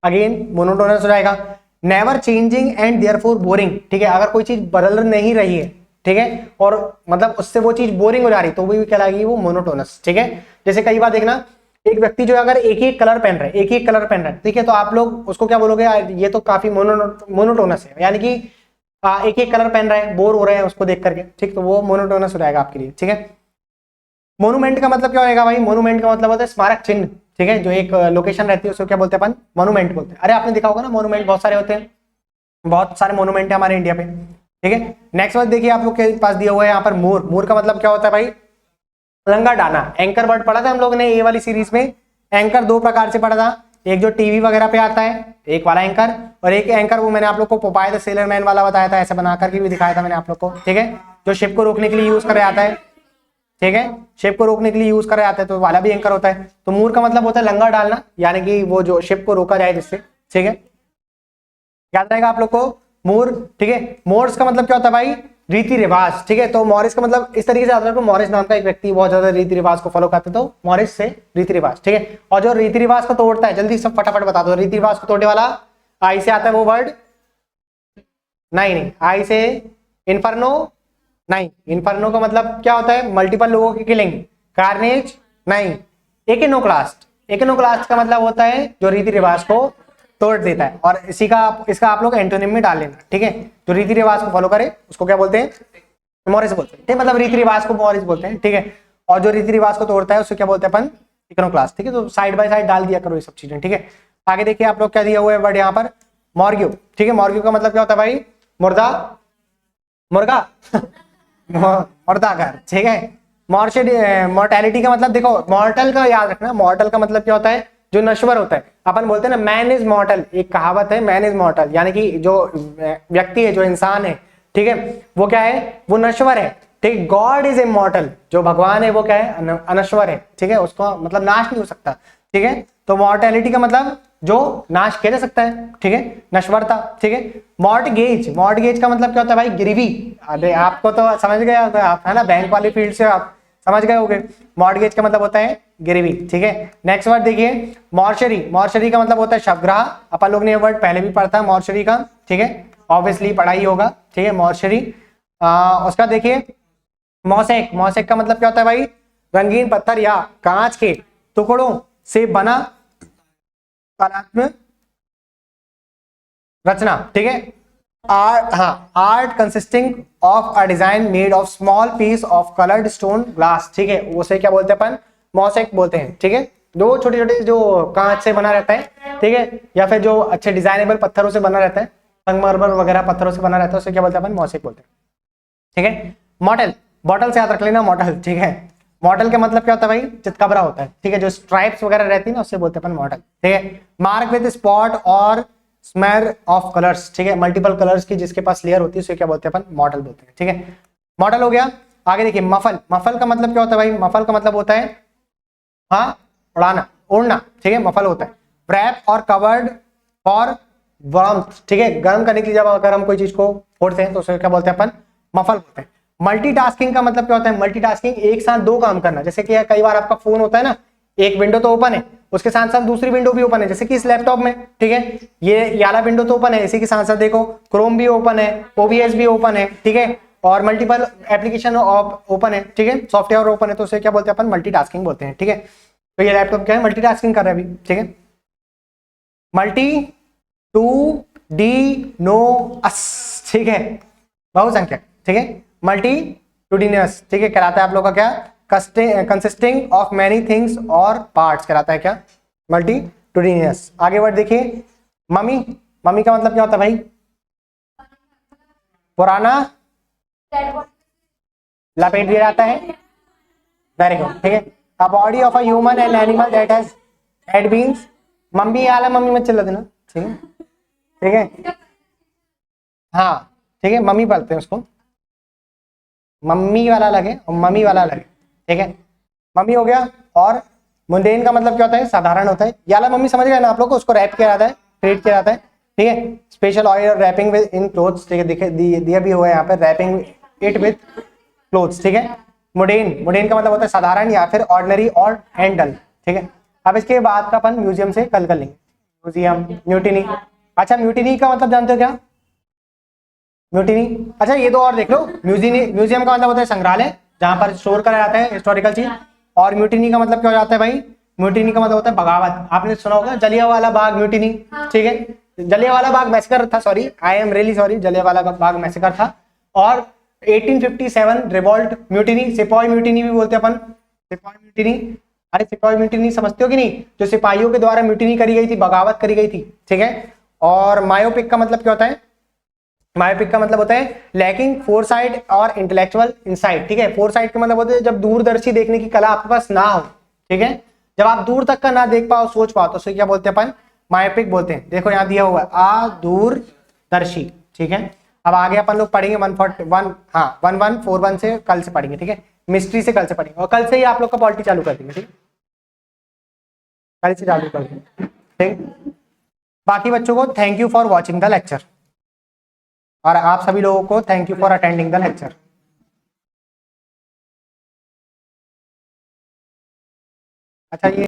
अगेन मोनोटोनस हो जाएगा। Never changing and therefore boring, ठीक है, अगर कोई चीज बदल नहीं रही है, ठीक है, और मतलब उससे वो चीज बोरिंग हो जा रही तो वो भी कहलाएगी वो मोनोटोनस, ठीक है। जैसे कई बार देखना, एक व्यक्ति जो अगर एक ही कलर पहन रहा है, एक ही कलर पहन रहा है, ठीक है, तो आप लोग उसको क्या बोलोगे, ये तो काफी मोनोटोनस है, यानी कि एक ही कलर पहन रहा है, बोर हो रहे हैं उसको देख करके, ठीक, तो वो मोनोटोनस हो जाएगा आपके लिए, ठीक है। मोनूमेंट का मतलब क्या होगा भाई, मोनूमेंट का मतलब होता है स्मारक चिन्ह, ठीक है, जो एक लोकेशन रहती है उसको क्या बोलते हैं अपन, मोनूमेंट बोलते हैं। अरे आपने देखा होगा ना, मोनूमेंट बहुत सारे होते हैं, बहुत सारे मोनूमेंट है हमारे इंडिया पे, ठीक है। नेक्स्ट बात देखिए, आप लोग के पास दिया हुआ है यहाँ पर मोर। मोर का मतलब क्या होता है भाई, लंगा डाना। एंकर वर्ड पढ़ा था हम लोग ने ए वाली सीरीज में। एंकर दो प्रकार से पढ़ा था, एक जो टीवी वगैरह पे आता है एक वाला एंकर, और एक एंकर वो मैंने आप लोग को पोपाय द सेलर मैन वाला बताया था, ऐसे बना करके भी दिखाया था मैंने आप लोग को, ठीक है, जो शिप को रोकने के लिए यूज कर आता है, ठीक है, शिप को रोकने के लिए यूज कर आता है, तो वाला भी एंकर होता है। तो मूर का मतलब होता है लंगा डालना, यानी कि वो जो शिप को रोका जाए जिससे, ठीक है, याद रहेगा आप लोग को मूर, ठीक है। मोर्स का मतलब क्या होता है भाई, रीति रिवाज, ठीक है। तो मॉरिस का मतलब इस तरीके से याद रखो, मॉरिस नाम का एक व्यक्ति बहुत ज्यादा रीति रिवाज को फॉलो करते, तो मॉरिस से रीति रिवाज, ठीक है। और जो रीति रिवाज को तोड़ता है, जल्दी सब फटाफट बता दो, रीति रिवाज को तोड़ने वाला आई से आता है वो वर्ड, नहीं, आई से इन्फर्नो, नहीं, इन्फर्नो का मतलब क्या होता है, मल्टीपल लोगों की किलिंग, कार्नेज, नहीं, इकिनोक्लास्ट। इकिनोक्लास्ट का मतलब होता है जो रीति रिवाज को तोड़ देता है, और इसका आप लोग एंटोनिम में डाल लेना, ठीक है। जो रीति रिवाज को फॉलो करे उसको क्या बोलते हैं, मॉरिस बोलते हैं, ठीक, मतलब रीति रिवाज को मॉरिस बोलते हैं, ठीक है। और जो रीति रिवाज को तोड़ता है उसको क्या बोलते हैं अपन, इकोनोक्लास्ट, ठीक है। तो साइड बाय साइड डाल दिया करो ये सब चीजें, ठीक है। आगे देखिए आप लोग क्या दिया हुआ है वर्ड यहाँ पर, मॉर्ग्यू, ठीक है। मॉर्ग्यू का मतलब क्या होता है भाई, मुर्दा, मुर्गा मुर्दा घर, ठीक है। मॉर्टेलिटी का मतलब देखो, मॉर्टल का याद रखना, मॉर्टल का मतलब क्या होता है, जो नश्वर होता है। अपन बोलते हैं ना मैन इज मॉर्टल, एक कहावत है मैन इज मॉर्टल, यानी कि जो व्यक्ति है, जो इंसान है, ठीक है, वो क्या है, वो नश्वर है। ठीक, गॉड इज इमॉर्टल, जो भगवान है वो क्या है, अनश्वर है। ठीक है, उसको मतलब नाश नहीं हो सकता। ठीक है, तो मॉर्टेलिटी का मतलब जो नाश किया जा सकता है। ठीक है, नश्वरता। ठीक है, मॉर्टगेज, मॉर्टगेज का मतलब क्या होता है भाई, गिरवी। अरे आपको तो समझ गए होगे आप, है ना, बैंक वाली फील्ड से आप समझ गए होगे। मॉर्टगेज का मतलब होता है गिरवी। ठीक है, नेक्स्ट वर्ड देखिए, मॉर्चरी। मॉर्चरी का मतलब होता है शवग्राह। अपन लोग ने ये वर्ड पहले भी पढ़ा था मॉर्चरी का। ठीक है, ऑब्वियसली पढ़ा ही होगा। ठीक है, मॉर्चरी। उसका देखिए मोसेक। मोसेक का मतलब क्या होता है भाई, रंगीन पत्थर या कांच के टुकड़ों से बना कलात्मक रचना। ठीक है, आर्ट, हाँ, art consisting of a design made of small piece of coloured stone glass. ठीक है, उसे क्या बोलते हैं अपन, मोसेक बोलते हैं। ठीक है, दो छोटे छोटे जो कांच से बना रहता है, ठीक है, या फिर जो अच्छे डिजाइनेबल पत्थरों से बना रहता है, संगमरमर वगैरह पत्थरों से बना रहता है, उसे क्या बोलते हैं अपन, मोसेक बोलते हैं। ठीक है, मॉडल, बॉटल से याद रख लेना मॉडल। ठीक है, मॉडल का मतलब क्या होता है भाई, चितकबरा होता है। ठीक है, जो स्ट्राइप्स वगैरह रहती है ना, उससे बोलते हैं अपन मॉडल। ठीक है, मार्क विद स्पॉट और स्मेर ऑफ कलर्स। ठीक है, मल्टीपल कलर्स की जिसके पास लेयर होती है उसे क्या बोलते हैं अपन, मॉडल बोलते हैं। ठीक है, मॉडल हो गया। आगे देखिए मफल। मफल का मतलब क्या होता है भाई, मफल का मतलब होता है हाँ, उड़ाना, उड़ना। ठीक है, मफल होता है। रैप और कवर्ड फॉर वार्मथ। ठीक है, गर्म करने के लिए जब अगर हम कोई चीज को फोड़ते हैं तो उसे क्या बोलते हैं अपन, मफल बोलते हैं। मल्टीटास्किंग का मतलब क्या होता है, मल्टीटास्किंग एक साथ दो काम करना। जैसे कि कई बार आपका फोन होता है ना, एक विंडो तो ओपन है, उसके साथ साथ दूसरी विंडो भी ओपन है, जैसे कि इस लैपटॉप में। ठीक है, ये वाला विंडो तो ओपन है, इसी के साथ साथ देखो क्रोम भी ओपन है, ओबीएस भी ओपन है। ठीक है, और मल्टीपल एप्लीकेशन ओपन है। ठीक है, सॉफ्टवेयर ओपन है, तो उसे क्या बोलते हैं अपन, मल्टीटास्किंग बोलते हैं। ठीक है, तो ये लैपटॉप क्या है, मल्टीटास्किंग कर रहा है अभी। ठीक है, multitudinous. ठीक है, बहुसंख्यक। ठीक है, मल्टी टूडिनियस। ठीक है, कहलाता है आप लोग का क्या, कंसिस्टिंग ऑफ मैनी थिंग्स और पार्ट्स कहलाता है क्या, मल्टी टूडिनियस। आगे वर्ड देखिए, मम्मी। मम्मी का मतलब क्या होता है भाई, पुराना लपेट दिया जाता है। Very good. ठीक है, a body of a human and animal that had beans, mummy आला मम्मी मत चिल्ला देना। ठीक है, ठीक है, हाँ, ठीक है, मम्मी पालते हैं उसको, मम्मी वाला लगे और मम्मी वाला लगे। ठीक है, मम्मी हो गया। और मुंडेन का मतलब क्या होता है, साधारण होता है। याला मम्मी समझ गए ना आप लोग को, उसको रैप किया जाता है, क्रिएट किया जाता है। ठीक है, special oil wrapping within cloths. ठीक है, दिया भी हुआ है यहाँ पे, रैपिंग इट विद क्लोथ्स। ठीक है, मुडेन, मुडेन का मतलब होता है साधारण या फिर ऑर्डिनरी और हैंडल। ठीक है, अब इसके बाद का अपन म्यूजियम से कल कर लेंगे। Museum, mutiny. अच्छा, म्यूटिनी का मतलब जानते हो क्या, म्यूटिनी। अच्छा, ये दो और देख लो, म्यूजियम, म्यूजियम का मतलब होता है संग्रहालय, जहां पर स्टोर करा जाता है हिस्टोरिकल चीज। और म्यूटिनी का मतलब क्या हो जाता है भाई, म्यूटिनी का मतलब होता है बगावत। आपने सुना होगा जलियांवाला बाग म्यूटिनी। ठीक है, जलियांवाला बाग मैसेकर था, sorry, I am really sorry, Jallianwala Bagh massacre था। और 1857 रिवॉल्ट म्यूटिनी, सिपाही म्यूटिनी भी बोलते हैं अपन, सिपाही म्यूटिनी। अरे सिपाही म्यूटिनी समझते हो कि नहीं, जो सिपाहियों के द्वारा म्यूटिनी करी गई थी, बगावत करी गई थी। ठीक है, और मायोपिक का मतलब क्या होता है, मायोपिक का मतलब होता है लैकिंग फोरसाइट और इंटेलेक्चुअल इनसाइट। ठीक है, फोरसाइट का मतलब होता है जब दूरदर्शी देखने की कला आपके पास ना हो। ठीक है, जब आप दूर तक का ना देख पाओ, सोच पाओ, तो उसे क्या बोलते हैं अपन, मायोपिक बोलते हैं। देखो यहाँ दिया हुआ है दूरदर्शी। ठीक है, अब आगे अपन लोग पढ़ेंगे 141, हाँ 1141 से कल से पढ़ेंगे। ठीक है, मिस्ट्री से कल से पढ़ेंगे, और कल से ही आप लोग का पॉलिटी चालू कर देंगे। ठीक है, कल से चालू कर देंगे। ठीक, बाकी बच्चों को thank you for watching the lecture, और आप सभी लोगों को thank you for attending the lecture. अच्छा, ये